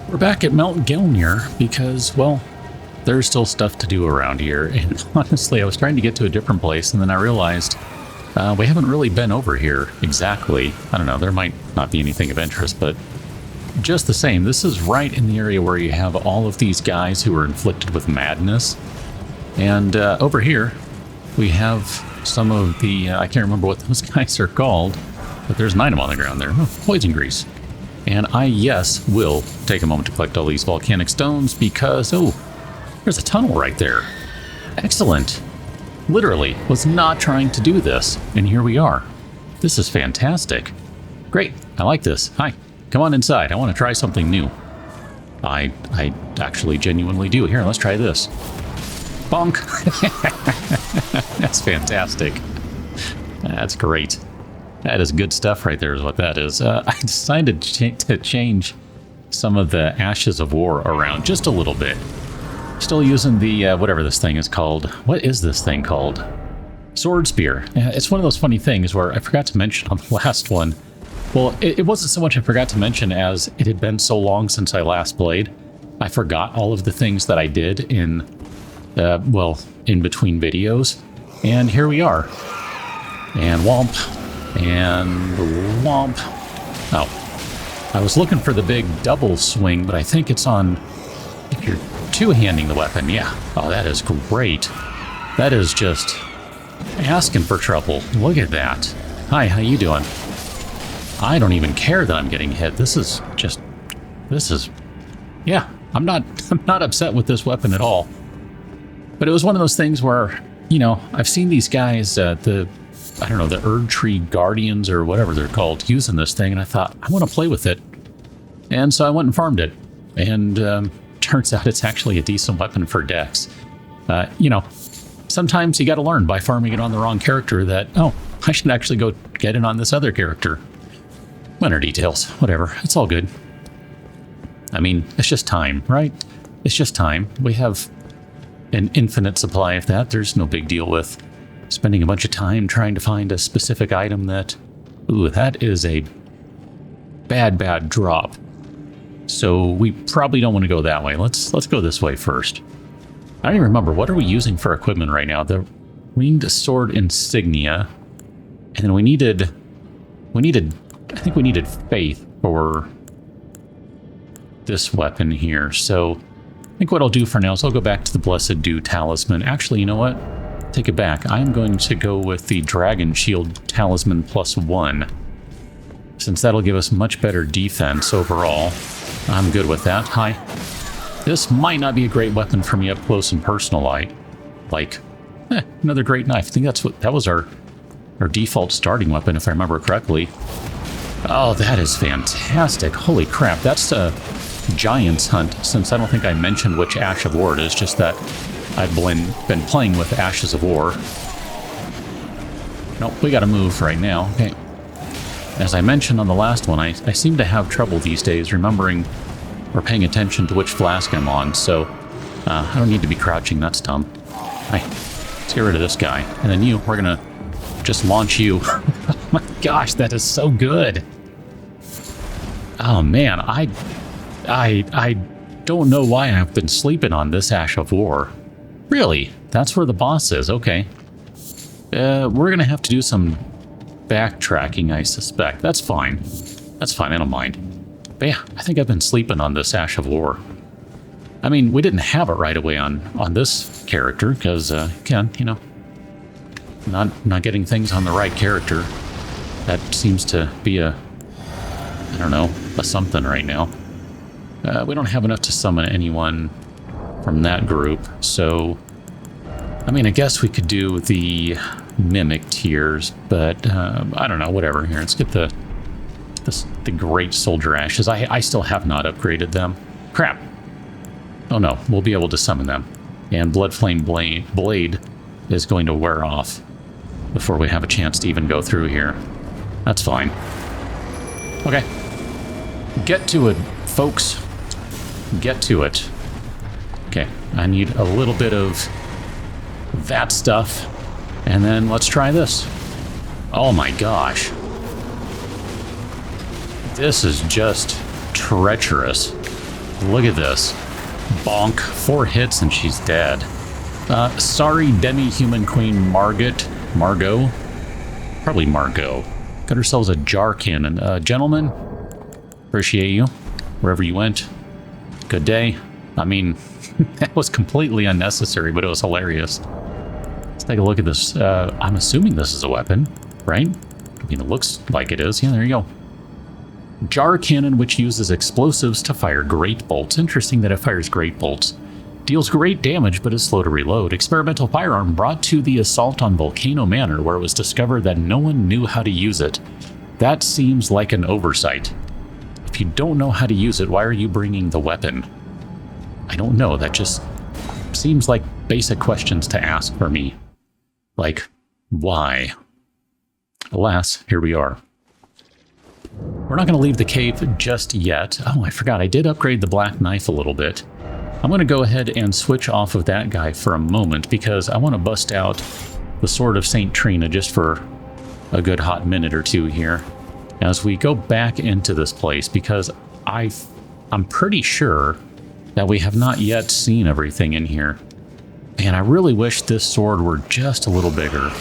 We're back at Mount Gelmir because, well, there's still stuff to do around here. And honestly, I was trying to get to a different place, and then I realized we haven't really been over here exactly. I don't know, there might not be anything of interest, but just the same, this is right in the area where you have all of these guys who are inflicted with madness. And over here, we have some of the, I can't remember what those guys are called, but there's an item on the ground there. Oh, poison grease. And I, yes, will take a moment to collect all these volcanic stones because, oh, there's a tunnel right there. Excellent. Literally was not trying to do this, and here we are. This is fantastic. Great, I like this. Hi, come on inside. I want to try something new. I actually genuinely do. Here, let's try this. Bonk. That's fantastic. That's great. That is good stuff right there is what that is. I decided to change some of the Ashes of War around just a little bit. Still using the, whatever this thing is called. What is this thing called? Sword Spear. It's one of those funny things where I forgot to mention on the last one. Well, it wasn't so much I forgot to mention as it had been so long since I last played. I forgot all of the things that I did in, well, in between videos. And here we are. And womp. And womp. Oh, I was looking for the big double swing, but I think it's on if you're two-handing the weapon. Yeah. Oh, that is great. That is just asking for trouble. Look at that. Hi, how you doing? I don't even care that I'm getting hit. This is, yeah, I'm not upset with this weapon at all. But it was one of those things where, you know, I've seen these guys, I don't know, the Erd Tree Guardians or whatever they're called, using this thing, and I thought, I want to play with it. And so I went and farmed it. And turns out it's actually a decent weapon for Dex. You know, sometimes you got to learn by farming it on the wrong character that, oh, I should actually go get it on this other character. Minor details, whatever, it's all good. I mean, it's just time, right? It's just time. We have an infinite supply of that. There's no big deal with spending a bunch of time trying to find a specific item that, ooh, that is a bad drop. So we probably don't want to go that way. Let's go this way first. I don't even remember, what are we using for equipment right now? We need a sword insignia, and then we needed, I think we needed faith for this weapon here. So I think what I'll do for now is I'll go back to the Blessed Dew Talisman. Actually, you know what? Take it back. I'm going to go with the Dragon Shield Talisman +1, since that'll give us much better defense overall. I'm good with that. Hi. This might not be a great weapon for me up close and personal like another great knife. I think that was our default starting weapon, if I remember correctly. Oh, that is fantastic. Holy crap, that's a Giant's Hunt, since I don't think I mentioned which Ash of War it is, just that I've been playing with Ashes of War. Nope, we gotta move right now. Okay. As I mentioned on the last one, I seem to have trouble these days remembering or paying attention to which flask I'm on, so I don't need to be crouching, that's dumb. Hi, let's get rid of this guy. And then we're gonna just launch you. Oh my gosh, that is so good. Oh man, I don't know why I've been sleeping on this Ash of War. Really? That's where the boss is, okay. We're gonna have to do some backtracking, I suspect. That's fine. That's fine, I don't mind. But yeah, I think I've been sleeping on this Ash of War. I mean, we didn't have it right away on this character, because, again, you know, not getting things on the right character. That seems to be I don't know, a something right now. We don't have enough to summon anyone from that group, so I mean, I guess we could do the Mimic tiers, but I don't know, whatever. Here, let's get the Great Soldier Ashes. I still have not upgraded them. Crap. Oh no, we'll be able to summon them. And Bloodflame Blade is going to wear off before we have a chance to even go through here. That's fine. Okay. Get to it, folks. Get to it. Okay, I need a little bit of that stuff, and then let's try this. Oh my gosh. This is just treacherous. Look at this. Bonk. 4 hits and she's dead. Sorry, demi-human queen Margot. Probably Margot. Got ourselves a jar cannon. Gentlemen, appreciate you. Wherever you went. Good day. I mean, that was completely unnecessary, but it was hilarious. Let's take a look at this. I'm assuming this is a weapon, right? I mean, it looks like it is. Yeah, there you go. Jar cannon, which uses explosives to fire great bolts. Interesting that it fires great bolts. Deals great damage, but is slow to reload. Experimental firearm brought to the assault on Volcano Manor, where it was discovered that no one knew how to use it. That seems like an oversight. If you don't know how to use it, why are you bringing the weapon? I don't know. That just seems like basic questions to ask for me. Like, why? Alas, here we are. We're not going to leave the cave just yet. Oh, I forgot. I did upgrade the black knife a little bit. I'm going to go ahead and switch off of that guy for a moment because I want to bust out the Sword of St. Trina just for a good hot minute or two here as we go back into this place, because I'm pretty sure that we have not yet seen everything in here. And I really wish this sword were just a little bigger.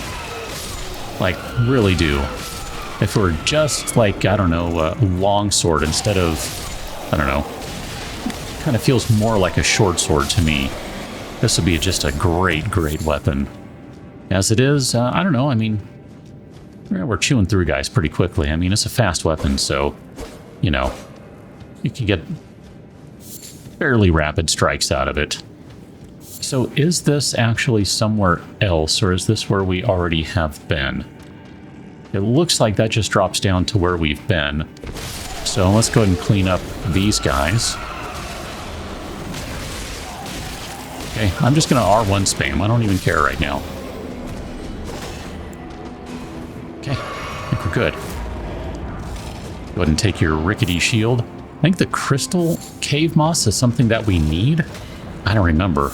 Like, really do. If it were just like, I don't know, a long sword instead of, I don't know, kind of feels more like a short sword to me. This would be just a great, great weapon. As it is, I don't know, I mean, we're chewing through guys pretty quickly. I mean, it's a fast weapon, so, you know, you can get fairly rapid strikes out of it. So is this actually somewhere else, or is this where we already have been? It looks like that just drops down to where we've been. So let's go ahead and clean up these guys. Okay, I'm just going to R1 spam. I don't even care right now. Okay, I think we're good. Go ahead and take your rickety shield. I think the crystal cave moss is something that we need. I don't remember.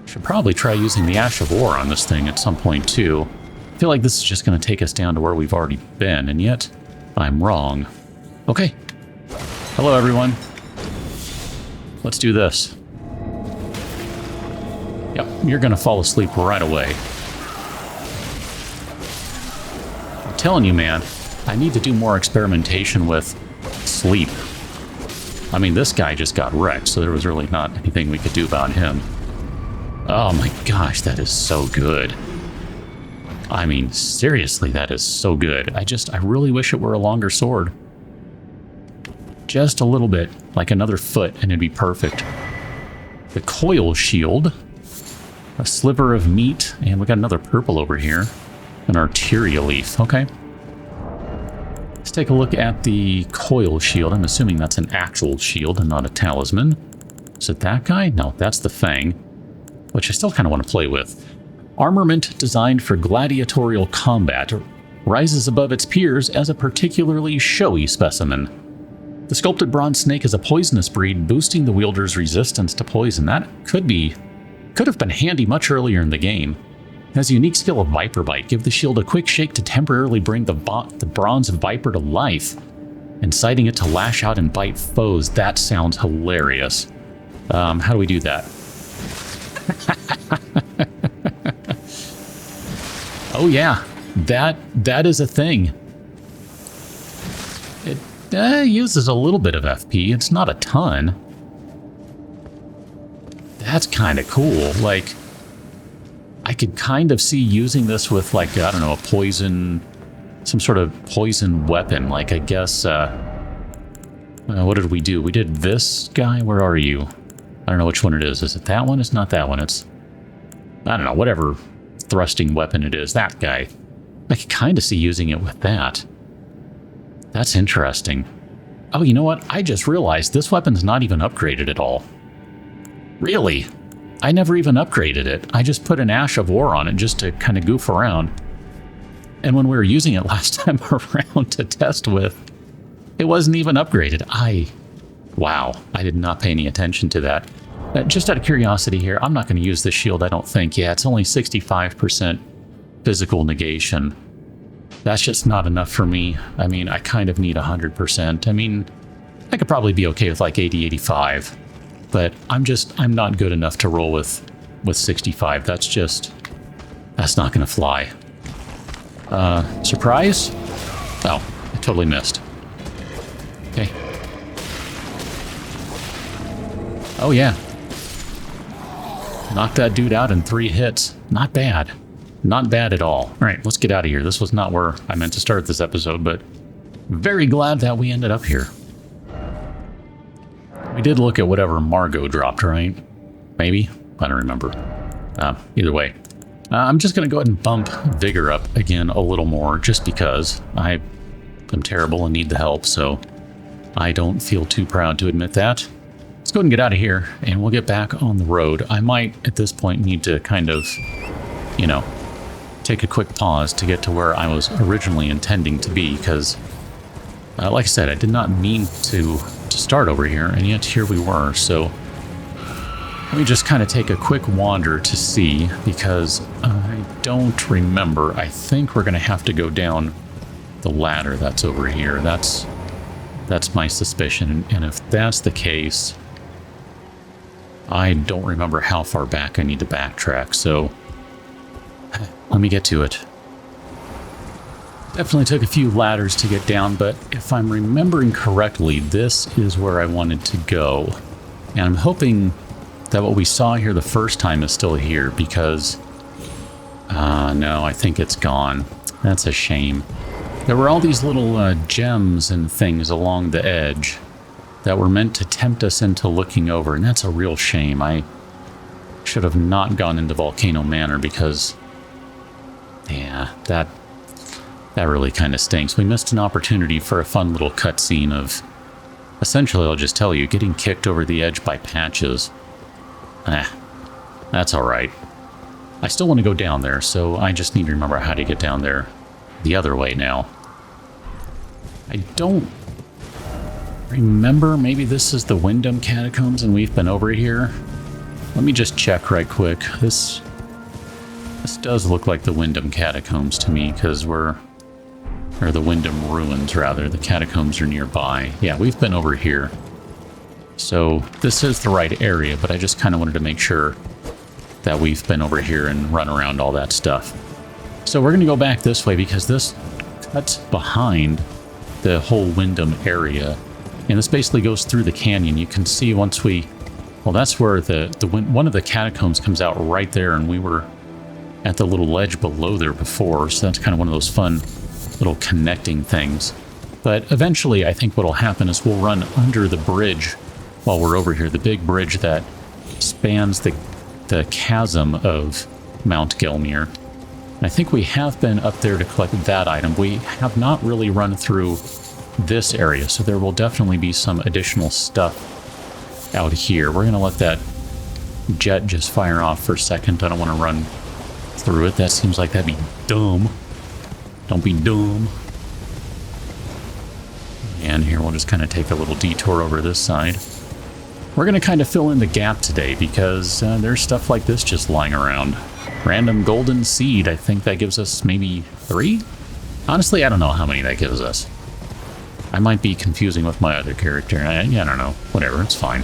Should probably try using the Ash of War on this thing at some point too. I feel like this is just going to take us down to where we've already been, and yet I'm wrong. Okay. Hello, everyone. Let's do this. Yep, you're going to fall asleep right away. I'm telling you, man, I need to do more experimentation with sleep. I mean, this guy just got wrecked, so there was really not anything we could do about him. Oh my gosh, that is so good. I mean, seriously, that is so good. I really wish it were a longer sword. Just a little bit, like another foot, and it'd be perfect. The coil shield, a sliver of meat, and we got another purple over here. An arteria leaf, okay. Let's take a look at the coil shield. I'm assuming that's an actual shield and not a talisman. Is it that guy? No, that's the Fang, which I still kind of want to play with. Armament designed for gladiatorial combat, rises above its peers as a particularly showy specimen. The sculpted bronze snake is a poisonous breed, boosting the wielder's resistance to poison. That could have been handy much earlier in the game. It has a unique skill of Viper Bite. Give the shield a quick shake to temporarily bring the bronze viper to life, inciting it to lash out and bite foes. That sounds hilarious. How do we do that? Oh yeah, that is a thing. It uses a little bit of FP. It's not a ton. That's kind of cool. Like, I could kind of see using this with, like, I don't know, a poison, some sort of poison weapon. Like, I guess, what did we do? We did this guy. Where are you? I don't know which one it is. Is it that one? It's not that one. It's, I don't know, whatever thrusting weapon it is. That guy. I could kind of see using it with that. That's interesting. Oh, you know what? I just realized this weapon's not even upgraded at all. Really? I never even upgraded it. I just put an Ash of War on it just to kind of goof around. And when we were using it last time around to test with, it wasn't even upgraded. Wow, I did not pay any attention to that. Just out of curiosity here, I'm not going to use this shield, I don't think. Yeah, it's only 65% physical negation. That's just not enough for me. I mean, I kind of need 100%. I mean, I could probably be okay with like 80, 85. But I'm not good enough to roll with 65. That's not going to fly. Surprise? Oh, I totally missed. Okay. Oh yeah. Knocked that dude out in 3 hits. Not bad. Not bad at all. All right, let's get out of here. This was not where I meant to start this episode, but very glad that we ended up here. We did look at whatever Margot dropped, right? Maybe? I don't remember. Either way. I'm just going to go ahead and bump Vigor up again a little more, just because I am terrible and need the help, so I don't feel too proud to admit that. Let's go ahead and get out of here, and we'll get back on the road. I might, at this point, need to kind of, you know, take a quick pause to get to where I was originally intending to be, because, like I said, I did not mean to start over here, and yet here we were, so let me just kind of take a quick wander to see, because I don't remember. I think we're going to have to go down the ladder that's over here. That's my suspicion, and if that's the case, I don't remember how far back I need to backtrack, so let me get to it. Definitely took a few ladders to get down, but if I'm remembering correctly, this is where I wanted to go. And I'm hoping that what we saw here the first time is still here, because no, I think it's gone. That's a shame. There were all these little gems and things along the edge that were meant to tempt us into looking over, and that's a real shame. I should have not gone into Volcano Manor, because yeah, that really kind of stinks. We missed an opportunity for a fun little cutscene of, essentially, I'll just tell you, getting kicked over the edge by Patches. That's alright. I still want to go down there, so I just need to remember how to get down there the other way now. I don't remember. Maybe this is the Wyndham Catacombs and we've been over here. Let me just check right quick. This does look like the Wyndham Catacombs to me, because or the Wyndham Ruins, rather. The catacombs are nearby. Yeah, we've been over here. So this is the right area, but I just kind of wanted to make sure that we've been over here and run around all that stuff. So we're going to go back this way, because this cuts behind the whole Wyndham area. And this basically goes through the canyon. You can see once we... Well, that's where one of the catacombs comes out right there, and we were at the little ledge below there before, so that's kind of one of those fun little connecting things. But eventually, I think what'll happen is we'll run under the bridge while we're over here, the big bridge that spans the chasm of Mount Gelmir. And I think we have been up there to collect that item. We have not really run through this area, so there will definitely be some additional stuff out here. We're going to let that jet just fire off for a second. I don't want to run through it. That seems like that'd be dumb. Don't be dumb. And here we'll just kind of take a little detour over this side. We're going to kind of fill in the gap today, because there's stuff like this just lying around. Random golden seed. I think that gives us maybe 3? Honestly, I don't know how many that gives us. I might be confusing with my other character. I don't know. Whatever, it's fine.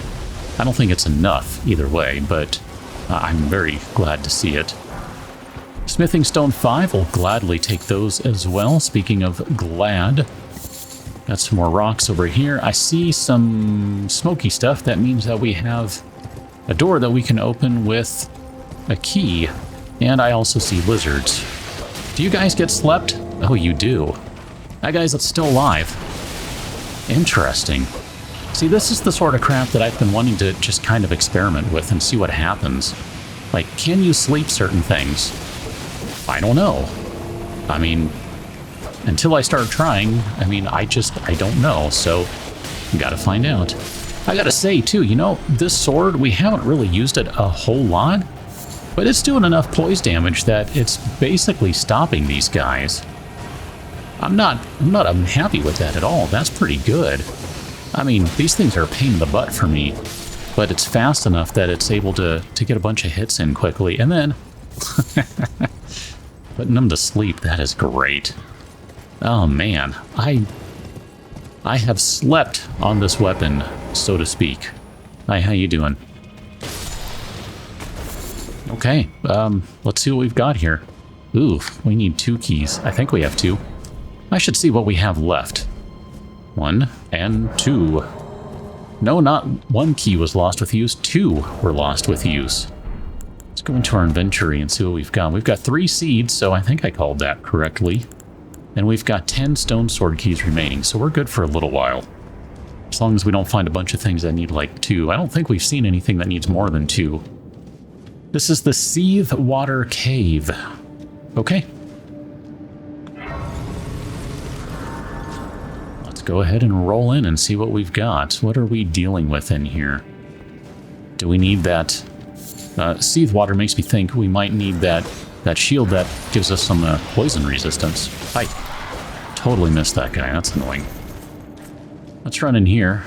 I don't think it's enough either way, but I'm very glad to see it. Smithing Stone 5, will gladly take those as well. Speaking of glad, got some more rocks over here. I see some smoky stuff. That means that we have a door that we can open with a key. And I also see lizards. Do you guys get slept? Oh, you do. That guy's still alive. Interesting. See, this is the sort of crap that I've been wanting to just kind of experiment with and see what happens. Like, can you sleep certain things? I don't know. I mean, until I start trying, I don't know, so gotta find out. I gotta say, too, you know, this sword, we haven't really used it a whole lot, but it's doing enough poise damage that it's basically stopping these guys. I'm not unhappy with that at all. That's pretty good. I mean, these things are a pain in the butt for me, but it's fast enough that it's able to get a bunch of hits in quickly, and then putting them to sleep. That is great. Oh man, I I have slept on this weapon, so to speak. Hi, how you doing? Okay, let's see what we've got here. Ooh, we need 2 keys. I think we have 2. I should see what we have left. 1 and 2. No, not 1 key was lost with use. 2 were lost with use. Let's go into our inventory and see what we've got. We've got 3 seeds, so I think I called that correctly. And we've got 10 stone sword keys remaining, so we're good for a little while. As long as we don't find a bunch of things that need like 2. I don't think we've seen anything that needs more than 2. This is the Seethewater Cave. Okay. Let's go ahead and roll in and see what we've got. What are we dealing with in here? Do we need that? Seethewater makes me think we might need that shield that gives us some poison resistance. Hi. Totally missed that guy. That's annoying. Let's run in here.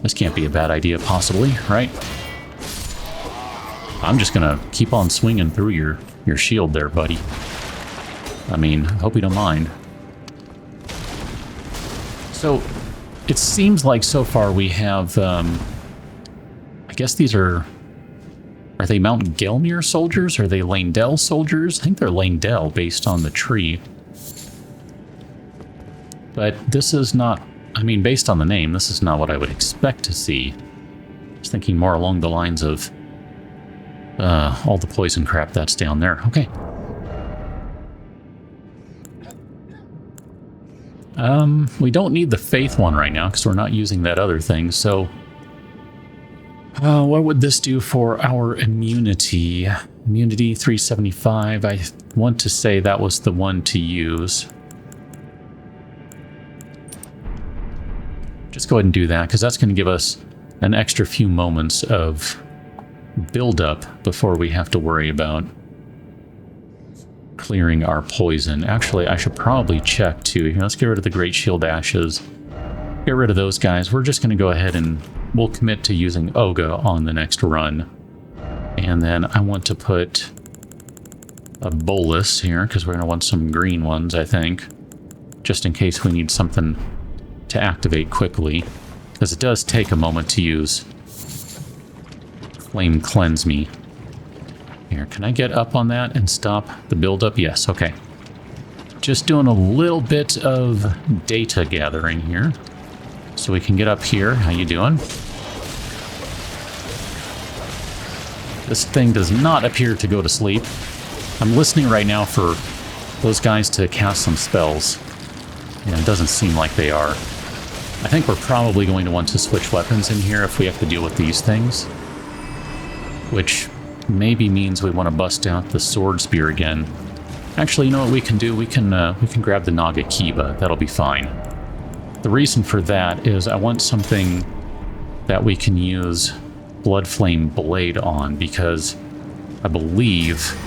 This can't be a bad idea, possibly, right? I'm just gonna keep on swinging through your shield there, buddy. I mean, I hope you don't mind. So, it seems like so far we have, I guess these are they Mount Gelmir soldiers? Are they Laiedd soldiers? I think they're Laiedd based on the tree. But this is not, I mean, based on the name, this is not what I would expect to see. I was thinking more along the lines of all the poison crap that's down there. Okay. We don't need the faith one right now because we're not using that other thing, so what would this do for our immunity? Immunity 375. I want to say that was the one to use. Just go ahead and do that, because that's going to give us an extra few moments of build-up before we have to worry about clearing our poison. Actually, I should probably check, too. Here, let's get rid of the Great Shield Ashes. Get rid of those guys. We're just going to go ahead and we'll commit to using Oga on the next run. And then I want to put a bolus here, because we're going to want some green ones, I think. Just in case we need something to activate quickly. Because it does take a moment to use Flame Cleanse Me. Here, can I get up on that and stop the buildup? Yes, okay. Just doing a little bit of data gathering here. So we can get up here. How you doing? This thing does not appear to go to sleep. I'm listening right now for those guys to cast some spells. And it doesn't seem like they are. I think we're probably going to want to switch weapons in here if we have to deal with these things. Which maybe means we want to bust out the sword spear again. Actually, you know what we can do? We can grab the Naga Kiba. That'll be fine. The reason for that is I want something that we can use Blood Flame Blade on, because I believe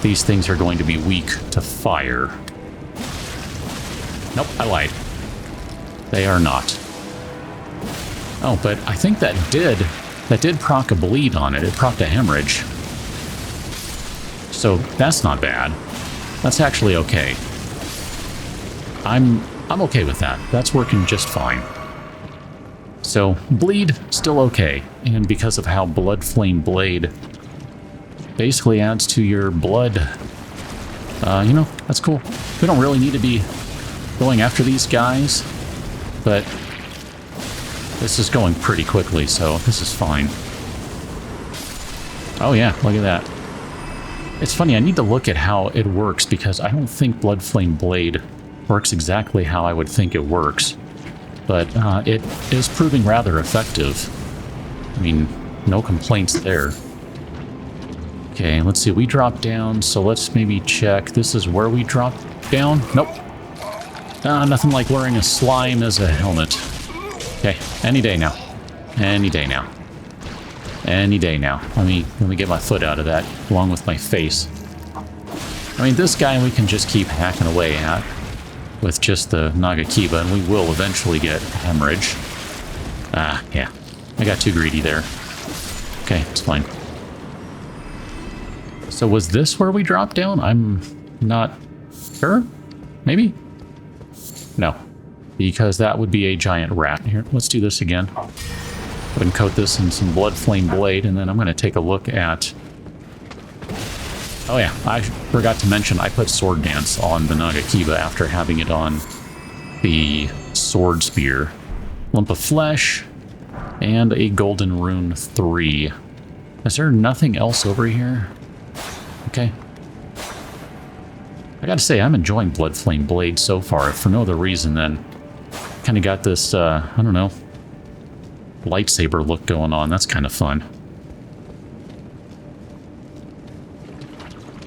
these things are going to be weak to fire. Nope, I lied. They are not. Oh, but I think that did proc a bleed on it. It procced a hemorrhage. So that's not bad. That's actually okay. I'm okay with that. That's working just fine. So, bleed, still okay. And because of how Blood Flame Blade basically adds to your blood, you know, that's cool. We don't really need to be going after these guys, but this is going pretty quickly, so this is fine. Oh yeah, look at that. It's funny, I need to look at how it works, because I don't think Blood Flame Blade works exactly how I would think it works. But it is proving rather effective. I mean, no complaints there. Okay, let's see, we dropped down, so let's maybe check. This is where we dropped down? Nope. Nothing like wearing a slime as a helmet. Okay, any day now. Any day now. Any day now. Let me get my foot out of that, along with my face. I mean, this guy we can just keep hacking away at with just the Naga Kiba, and we will eventually get hemorrhage. Ah, yeah. I got too greedy there. Okay, it's fine. So was this where we dropped down? I'm not sure. Maybe? No. because that would be a giant rat. Here, let's do this again. Go ahead and coat this in some blood flame blade, and then I'm going to take a look at... Oh yeah, I forgot to mention I put Sword Dance on the Nagakiba after having it on the Sword Spear. Lump of Flesh, and a Golden Rune 3. Is there nothing else over here? Okay. I gotta say, I'm enjoying Blood Flame Blade so far, for no other reason than kind of got this, I don't know, lightsaber look going on. That's kind of fun.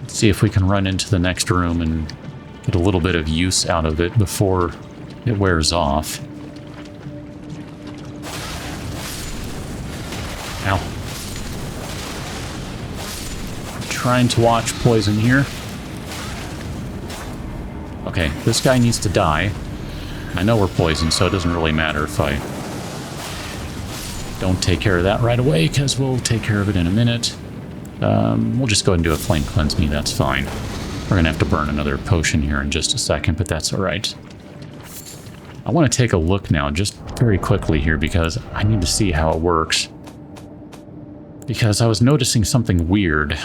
Let's see if we can run into the next room and get a little bit of use out of it before it wears off. Ow. Trying to watch poison here. Okay, this guy needs to die. I know we're poisoned, so it doesn't really matter if I don't take care of that right away, because we'll take care of it in a minute. We'll just go ahead and do a flame cleanse me, that's fine. We're going to have to burn another potion here in just a second, but that's alright. I want to take a look now, just very quickly here, because I need to see how it works. Because I was noticing something weird.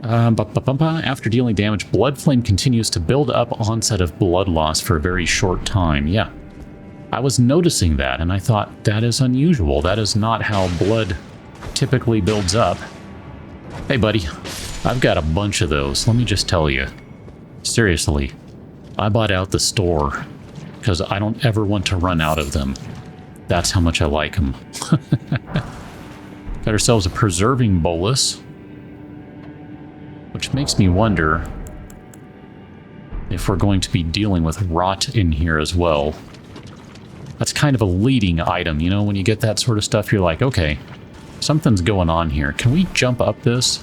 After dealing damage, Blood Flame continues to build up onset of blood loss for a very short time. Yeah, I was noticing that, and I thought, that is unusual. That is not how blood typically builds up. Hey, buddy, I've got a bunch of those. Let me just tell you. Seriously, I bought out the store because I don't ever want to run out of them. That's how much I like them. Got ourselves a Preserving Bolus, which makes me wonder if we're going to be dealing with rot in here as well. That's kind of a leading item, you know, when you get that sort of stuff, you're like, okay, something's going on here. Can we jump up this?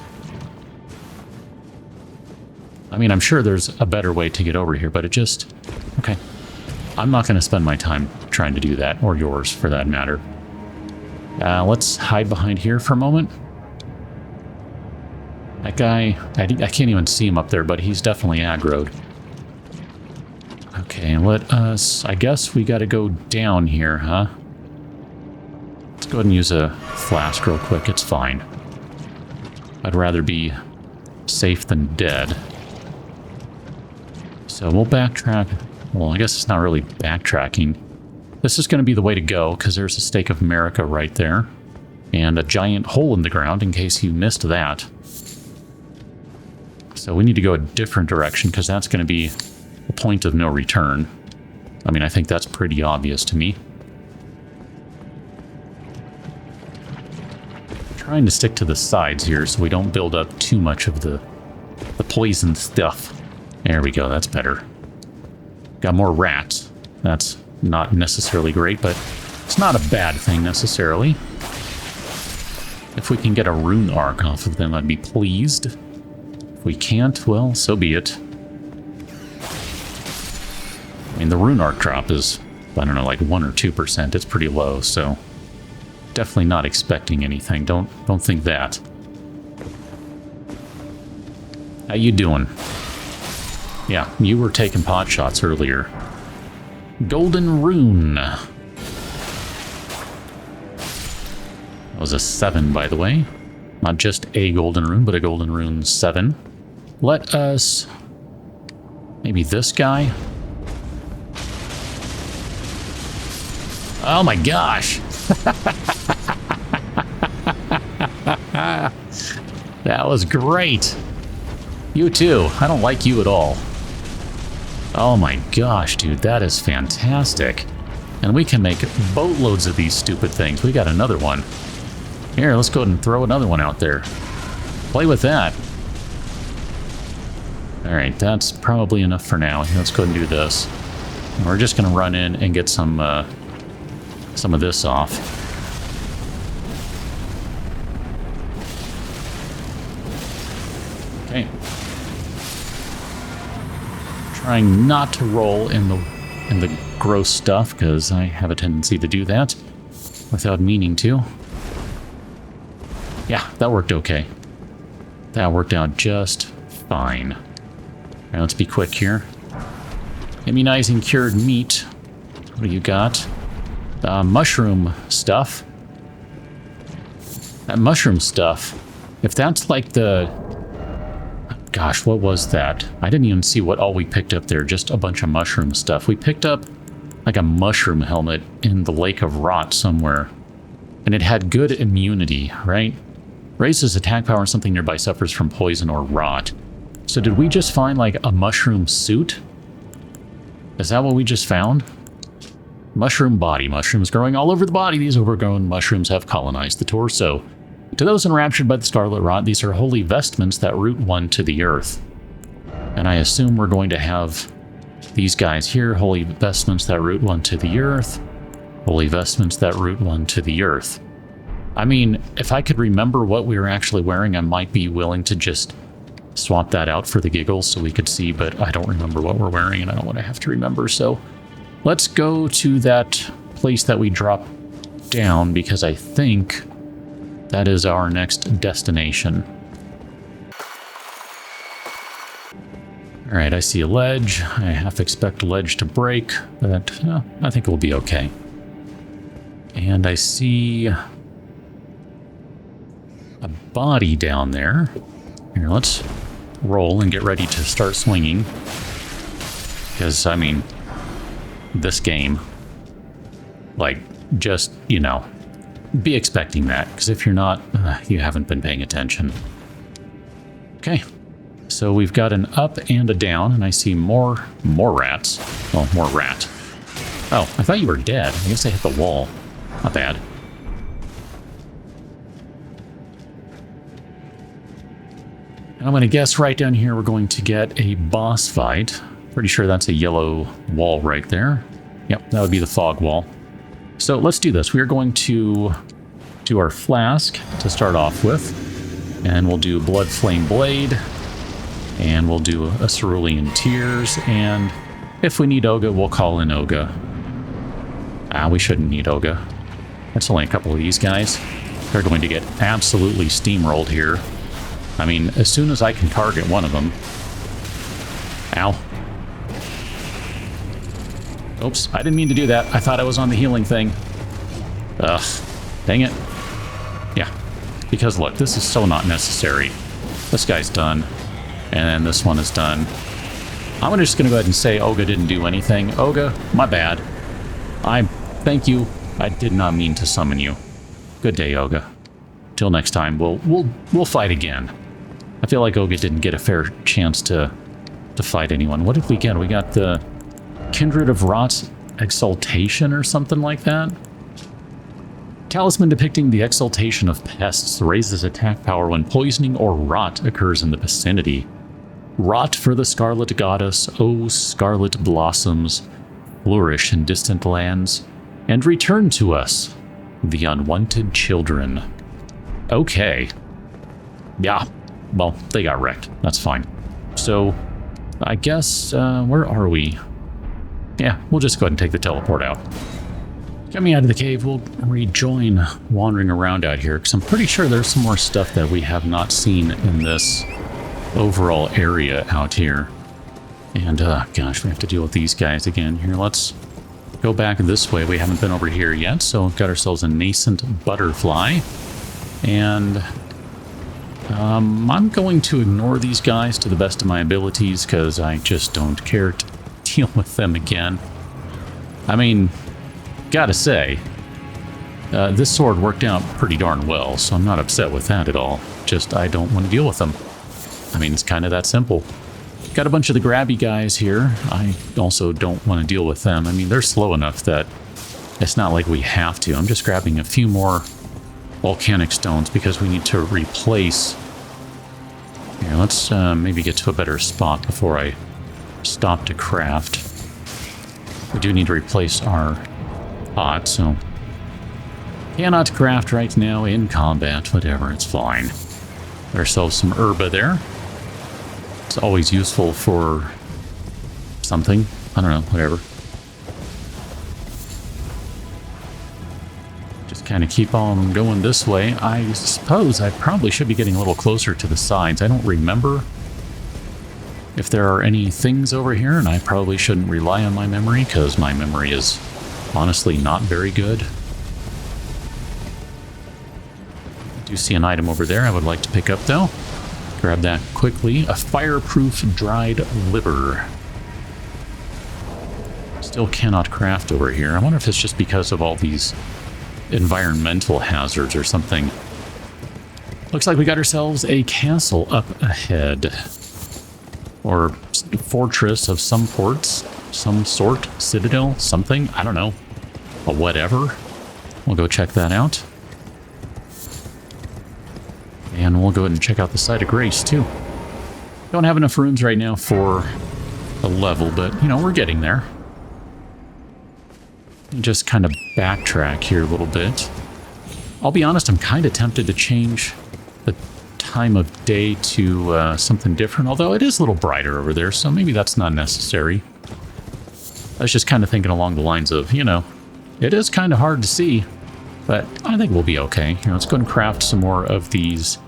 I mean, I'm sure there's a better way to get over here, but it just... Okay. I'm not going to spend my time trying to do that, or yours for that matter. Let's hide behind here for a moment. That guy, I can't even see him up there, but he's definitely aggroed. Okay, let us... I guess we gotta go down here, huh? Let's go ahead and use a flask real quick, it's fine. I'd rather be safe than dead. So we'll backtrack. Well, I guess it's not really backtracking. This is going to be the way to go, because there's a stake of America right there. And a giant hole in the ground, in case you missed that. So we need to go a different direction, because that's going to be a point of no return. I mean, I think that's pretty obvious to me. Trying to stick to the sides here, so we don't build up too much of the poison stuff. There we go, that's better. Got more rats. That's not necessarily great, but it's not a bad thing necessarily. If we can get a rune arc off of them, I'd be pleased. If we can't, well, so be it. I mean, the rune arc drop is, I don't know, like 1 or 2%. It's pretty low, so definitely not expecting anything. Don't think that. How you doing? Yeah, you were taking pot shots earlier. Golden Rune. That was a 7, by the way. Not just a Golden Rune, but a Golden Rune 7. Let us... maybe this guy? Oh my gosh! That was great! You too. I don't like you at all. Oh my gosh, dude, that is fantastic. And we can make boatloads of these stupid things. We got another one. Here, let's go ahead and throw another one out there. Play with that. Alright, that's probably enough for now. Let's go ahead and do this. And we're just going to run in and get some of this off. Okay. Trying not to roll in the gross stuff, because I have a tendency to do that without meaning to. Yeah, that worked okay. That worked out just fine. Alright, let's be quick here. Immunizing cured meat. What do you got? Mushroom stuff. That mushroom stuff. If that's like the... Gosh, what was that? I didn't even see what all we picked up there. Just a bunch of mushroom stuff. We picked up like a mushroom helmet in the Lake of Rot somewhere. And it had good immunity, right? Raises attack power and something nearby suffers from poison or rot. So did we just find like a mushroom suit? Is that what we just found? Mushroom body. Mushrooms growing all over the body. These overgrown mushrooms have colonized the torso. To those enraptured by the scarlet rot, these are holy vestments that root one to the earth. And I assume we're going to have these guys here, holy vestments that root one to the earth, holy vestments that root one to the earth. I mean, if I could remember what we were actually wearing, I might be willing to just swap that out for the giggles so we could see, but I don't remember what we're wearing and I don't want to have to remember. So let's go to that place that we dropped down because I think that is our next destination. All right, I see a ledge. I half expect a ledge to break, but I think it will be okay. And I see a body down there. Here, let's roll and get ready to start swinging. Because, I mean, this game, like, just, you know, be expecting that. Because if you're not, you haven't been paying attention. Okay. So we've got an up and a down, and I see more rats. Well, more rat. Oh, I thought you were dead. I guess I hit the wall. Not bad. And I'm going to guess right down here we're going to get a boss fight. Pretty sure that's a yellow wall right there. Yep, that would be the fog wall. So let's do this. We are going to do our flask to start off with. And we'll do Blood Flame Blade. And we'll do a Cerulean Tears, and if we need Olga, we'll call in Olga. We shouldn't need Olga. That's only a couple of these guys. They're going to get absolutely steamrolled here. I mean, as soon as I can target one of them... Ow. Oops, I didn't mean to do that. I thought I was on the healing thing. Ugh, dang it. Yeah, because look, this is so not necessary. This guy's done. And this one is done. I'm just going to go ahead and say Olga didn't do anything. Olga, my bad. Thank you. I did not mean to summon you. Good day, Olga. Till next time, we'll fight again. I feel like Olga didn't get a fair chance to fight anyone. What did we get? We got the Kindred of Rot's Exaltation or something like that. Talisman depicting the exaltation of pests raises attack power when poisoning or rot occurs in the vicinity. Rot for the Scarlet Goddess, O Scarlet Blossoms, flourish in distant lands, and return to us, the unwanted children. Okay. Yeah, well, they got wrecked. That's fine. So, I guess, where are we? Yeah, we'll just go ahead and take the teleport out. Coming out of the cave, we'll rejoin wandering around out here, because I'm pretty sure there's some more stuff that we have not seen in this overall area out here. And, gosh, we have to deal with these guys again. Here, let's go back this way. We haven't been over here yet, so we've got ourselves a nascent butterfly. And I'm going to ignore these guys to the best of my abilities, because I just don't care to deal with them again. I mean... Gotta say, this sword worked out pretty darn well, so I'm not upset with that at all. Just, I don't want to deal with them. I mean, it's kind of that simple. Got a bunch of the grabby guys here. I also don't want to deal with them. I mean, they're slow enough that it's not like we have to. I'm just grabbing a few more volcanic stones because we need to replace... Here, let's maybe get to a better spot before I stop to craft. We do need to replace our... pot, so cannot craft right now in combat. Whatever, it's fine. Got ourselves some herba there. It's always useful for something. I don't know, whatever. Just kind of keep on going this way. I suppose I probably should be getting a little closer to the sides. I don't remember if there are any things over here, and I probably shouldn't rely on my memory because my memory is honestly not very good. I do see an item over there I would like to pick up though. Grab that quickly. A fireproof dried liver. Still cannot craft over here. I wonder if it's just because of all these environmental hazards or something. Looks like we got ourselves a castle up ahead. Or fortress of some sort, citadel, something, I don't know. A whatever. We'll go check that out. And we'll go ahead and check out the site of grace too. Don't have enough runes right now for a level, but you know, we're getting there. Just kind of backtrack here a little bit. I'll be honest, I'm kind of tempted to change the time of day to something different, although it is a little brighter over there, so maybe that's not necessary. I was just kind of thinking along the lines of, you know, it is kind of hard to see, but I think we'll be okay. You know, let's go and craft some more of these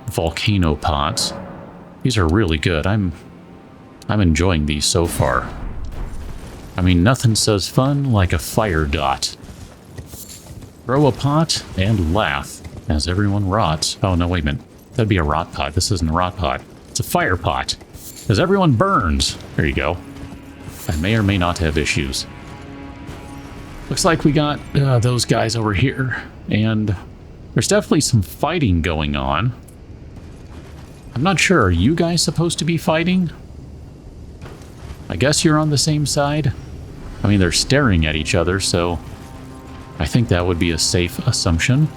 volcano pots. These are really good. I'm enjoying these so far. I mean, nothing says fun like a fire dot. Throw a pot and laugh as everyone rots. Oh, no, wait a minute. That'd be a rot pot. This isn't a rot pot. It's a fire pot. As everyone burns. There you go. I may or may not have issues. Looks like we got those guys over here. And there's definitely some fighting going on. I'm not sure. Are you guys supposed to be fighting? I guess you're on the same side. I mean, they're staring at each other, so I think that would be a safe assumption.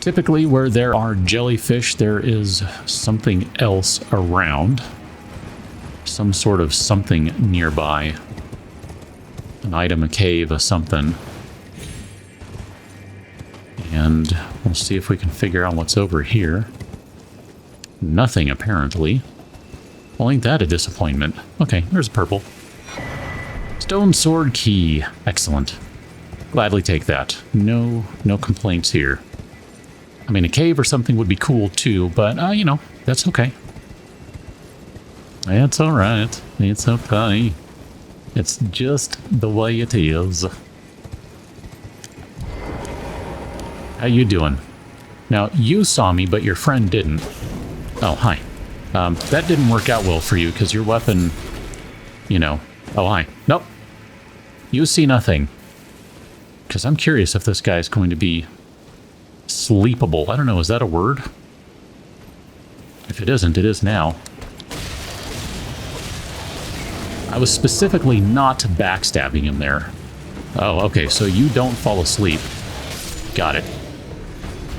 Typically, where there are jellyfish, there is something else around. Some sort of something nearby. An item, a cave, a something. And we'll see if we can figure out what's over here. Nothing, apparently. Well, ain't that a disappointment? Okay, there's a purple. Stone sword key. Excellent. Gladly take that. No complaints here. I mean, a cave or something would be cool too, but, you know, that's okay. It's alright. It's okay. It's just the way it is. How you doing? Now, you saw me, but your friend didn't. Oh, hi. That didn't work out well for you, because your weapon, you know... Oh, hi. Nope. You see nothing. Because I'm curious if this guy's going to be sleepable. I don't know, is that a word? If it isn't, it is now. I was specifically not backstabbing him there. Oh, okay, so you don't fall asleep. Got it.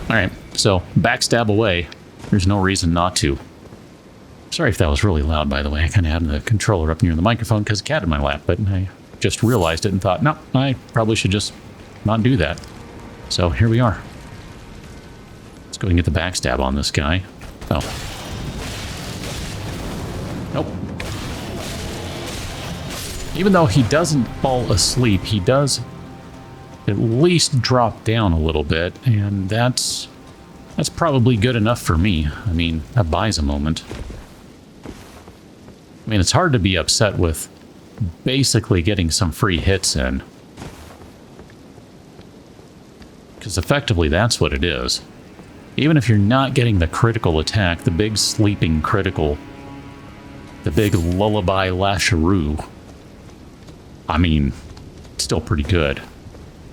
Alright, so backstab away. There's no reason not to. Sorry if that was really loud, by the way. I kind of had the controller up near the microphone because a cat in my lap, but I just realized it and thought, no, I probably should just not do that. So here we are. Let's go and get the backstab on this guy. Oh. Nope. Even though he doesn't fall asleep, he does at least drop down a little bit, and that's probably good enough for me. I mean, that buys a moment. I mean, it's hard to be upset with basically getting some free hits in. Because effectively, that's what it is. Even if you're not getting the critical attack, the big sleeping critical, the big lullaby lasharoo, I mean, it's still pretty good.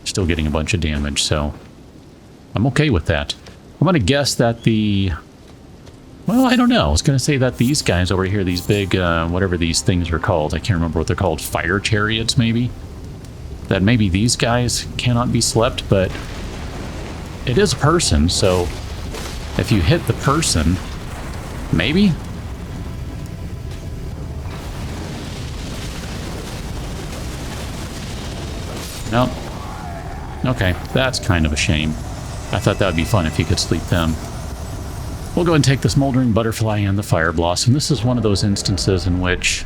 Still getting a bunch of damage, so I'm okay with that. I'm going to guess that the... Well, I don't know. I was going to say that these guys over here, these big, whatever these things are called, I can't remember what they're called, fire chariots, maybe? That maybe these guys cannot be slept, but it is a person, so if you hit the person, maybe? Nope. Okay, that's kind of a shame. I thought that would be fun if you could sleep them. We'll go and take the Smoldering Butterfly and the Fire Blossom. This is one of those instances in which...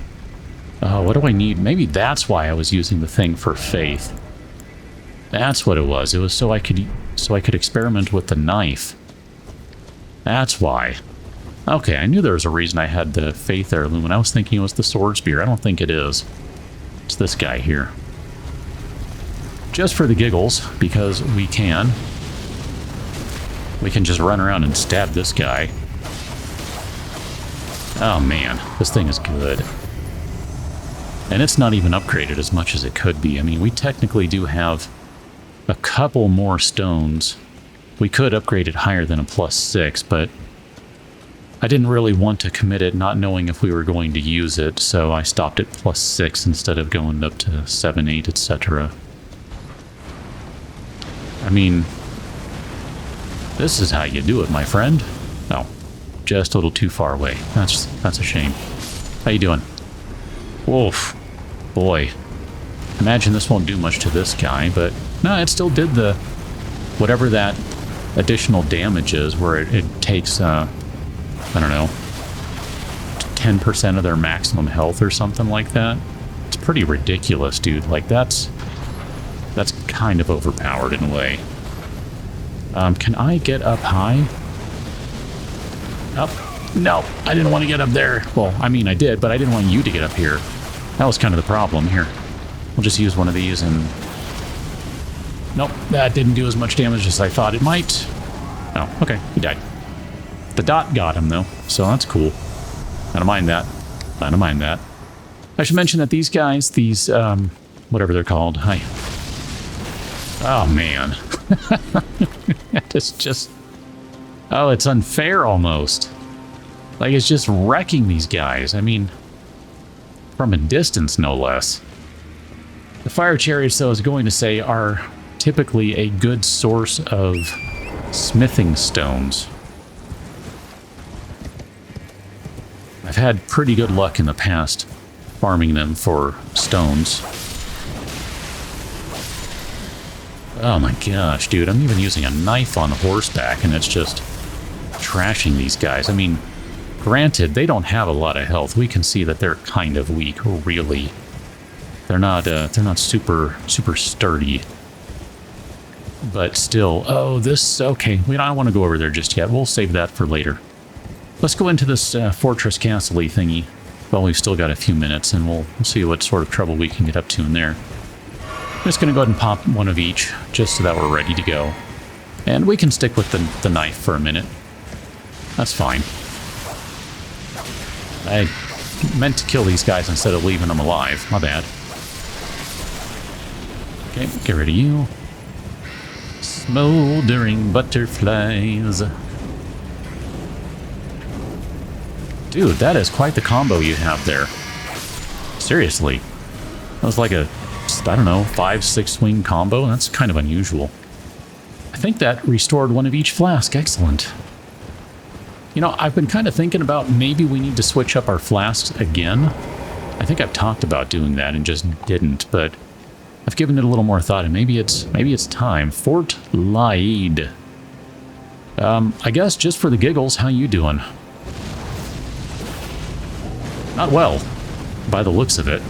what do I need? Maybe that's why I was using the thing for faith. That's what it was. It was so I could experiment with the knife. That's why. Okay, I knew there was a reason I had the Faith Heirloom, and I was thinking it was the Sword Spear. I don't think it is. It's this guy here. Just for the giggles, because we can. We can just run around and stab this guy. Oh man, this thing is good. And it's not even upgraded as much as it could be. I mean, we technically do have a couple more stones. We could upgrade it higher than a +6, but I didn't really want to commit it not knowing if we were going to use it, so I stopped at +6 instead of going up to 7, 8, etc. I mean, this is how you do it, my friend. Oh, just a little too far away. That's a shame. How you doing? Wolf. Boy. Imagine this won't do much to this guy, but no, it still did the whatever that additional damage is, where it takes I don't know, 10% of their maximum health or something like that. It's pretty ridiculous, dude. Like, that's kind of overpowered in a way. Can I get up high? Up? No, I didn't want to get up there. Well, I mean, I did, but I didn't want you to get up here. That was kind of the problem. Here, we'll just use one of these and... Nope, that didn't do as much damage as I thought it might. Oh, okay, he died. The dot got him, though, so that's cool. I don't mind that. I don't mind that. I should mention that these guys, these, whatever they're called, hi. Oh, man. It's just... Oh, it's unfair, almost. Like, it's just wrecking these guys. I mean, from a distance, no less. The fire chariots, though, I was going to say, are typically a good source of smithing stones. I've had pretty good luck in the past farming them for stones. Oh my gosh, dude, I'm even using a knife on horseback and it's just trashing these guys. I mean, granted, they don't have a lot of health. We can see that they're kind of weak, really. They're not super sturdy. But still, oh, this, okay, we don't want to go over there just yet. We'll save that for later. Let's go into this fortress castle-y thingy. Well, we've still got a few minutes, and we'll see what sort of trouble we can get up to in there. I'm just going to go ahead and pop one of each, just so that we're ready to go. And we can stick with the knife for a minute. That's fine. I meant to kill these guys instead of leaving them alive. My bad. Okay, get rid of you. Smoldering butterflies. Dude, that is quite the combo you have there. Seriously. That was like a, I don't know, 5-6 swing combo. That's kind of unusual. I think that restored one of each flask. Excellent. You know, I've been kind of thinking about maybe we need to switch up our flasks again. I think I've talked about doing that and just didn't, but I've given it a little more thought, and maybe it's time. Fort Laiedd. I guess just for the giggles, how you doing? Not well, by the looks of it.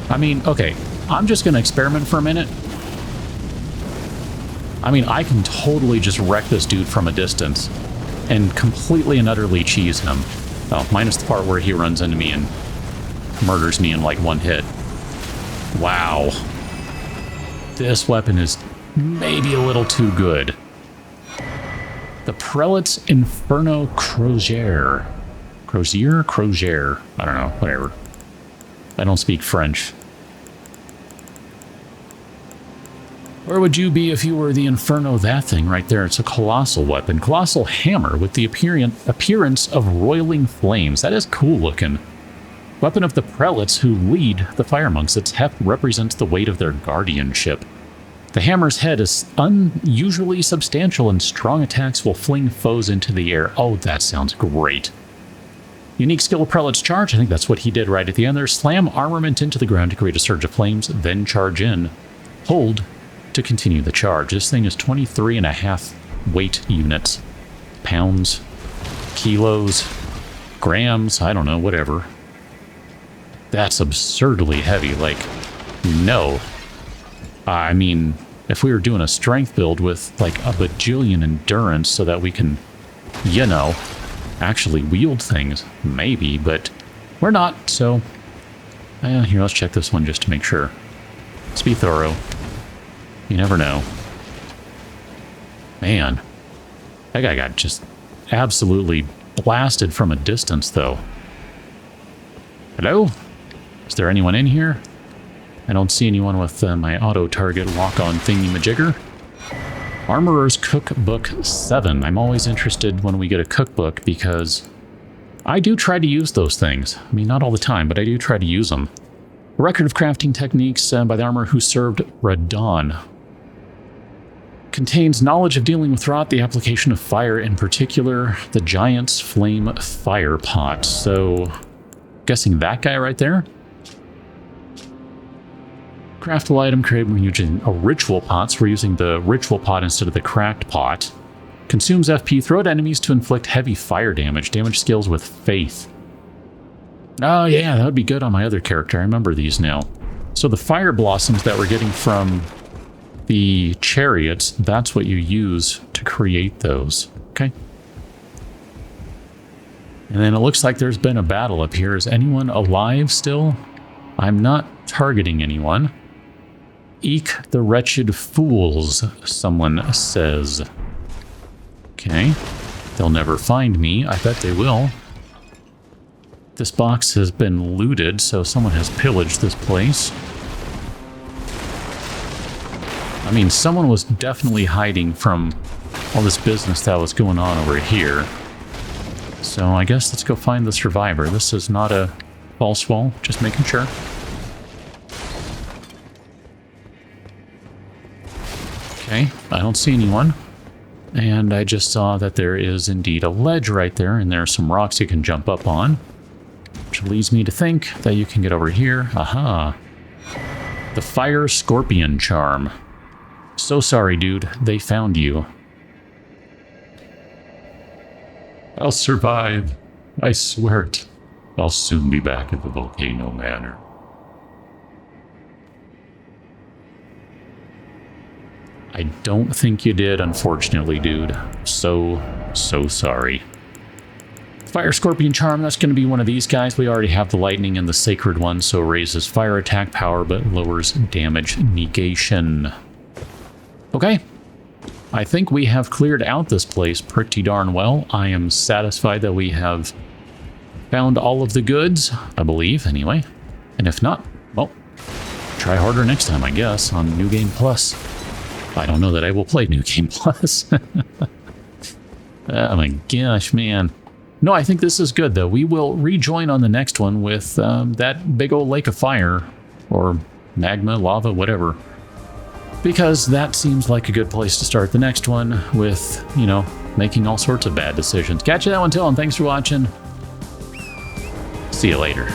I mean, okay, I'm just going to experiment for a minute. I mean, I can totally just wreck this dude from a distance and completely and utterly cheese him. Oh, minus the part where he runs into me and murders me in like one hit. Wow. This weapon is maybe a little too good. The Prelate's Inferno Crozier. Crozier? I don't know, whatever. I don't speak French. Where would you be if you were the Inferno? That thing right there. It's a colossal weapon. Colossal hammer with the appearance of roiling flames. That is cool looking. Weapon of the prelates who lead the fire monks. Its heft represents the weight of their guardianship. The hammer's head is unusually substantial and strong attacks will fling foes into the air. Oh, that sounds great. Unique skill of Prelate's Charge. I think that's what he did right at the end there. Slam armament into the ground to create a surge of flames, then charge in. Hold to continue the charge. This thing is 23.5 weight units. Pounds, kilos, grams, I don't know, whatever. That's absurdly heavy. Like, no. I mean, if we were doing a strength build with like a bajillion endurance so that we can, you know, actually wield things. Maybe, but we're not, so... here, let's check this one just to make sure. Let's be thorough. You never know. Man. That guy got just absolutely blasted from a distance, though. Hello? Is there anyone in here? I don't see anyone with my auto-target walk-on thingy-majigger. Armorer's Cookbook 7. I'm always interested when we get a cookbook because I do try to use those things. I mean, not all the time, but I do try to use them. A record of crafting techniques by the armorer who served Radon. Contains knowledge of dealing with rot, the application of fire, in particular, the Giant's Flame Fire Pot. So, guessing that guy right there? Craftable item created when using a ritual pot, so we're using the ritual pot instead of the cracked pot. Consumes FP, throw at enemies to inflict heavy fire damage. Damage scales with faith. Oh yeah, that would be good on my other character. I remember these now. So the fire blossoms that we're getting from the chariots, that's what you use to create those. Okay. And then it looks like there's been a battle up here. Is anyone alive still? I'm not targeting anyone. Eek the wretched fools, someone says. Okay. They'll never find me. I bet they will. This box has been looted, so someone has pillaged this place. I mean, someone was definitely hiding from all this business that was going on over here. So I guess let's go find the survivor. This is not a false wall, just making sure. Okay, I don't see anyone. And I just saw that there is indeed a ledge right there, and there are some rocks you can jump up on. Which leads me to think that you can get over here. Aha. The Fire Scorpion Charm. So sorry, dude. They found you. I'll survive. I swear it. I'll soon be back at the Volcano Manor. I don't think you did, unfortunately, dude. So sorry. Fire Scorpion Charm, that's going to be one of these guys. We already have the Lightning and the Sacred one, so raises fire attack power, but lowers damage negation. Okay. I think we have cleared out this place pretty darn well. I am satisfied that we have found all of the goods, I believe, anyway. And if not, well, try harder next time, I guess, on New Game Plus. I don't know that I will play New Game Plus. Oh my gosh, man. No, I think this is good, though. We will rejoin on the next one with that big old lake of fire, or magma, lava, whatever. Because that seems like a good place to start the next one with, you know, making all sorts of bad decisions. Catch you that one till, and thanks for watching. See you later.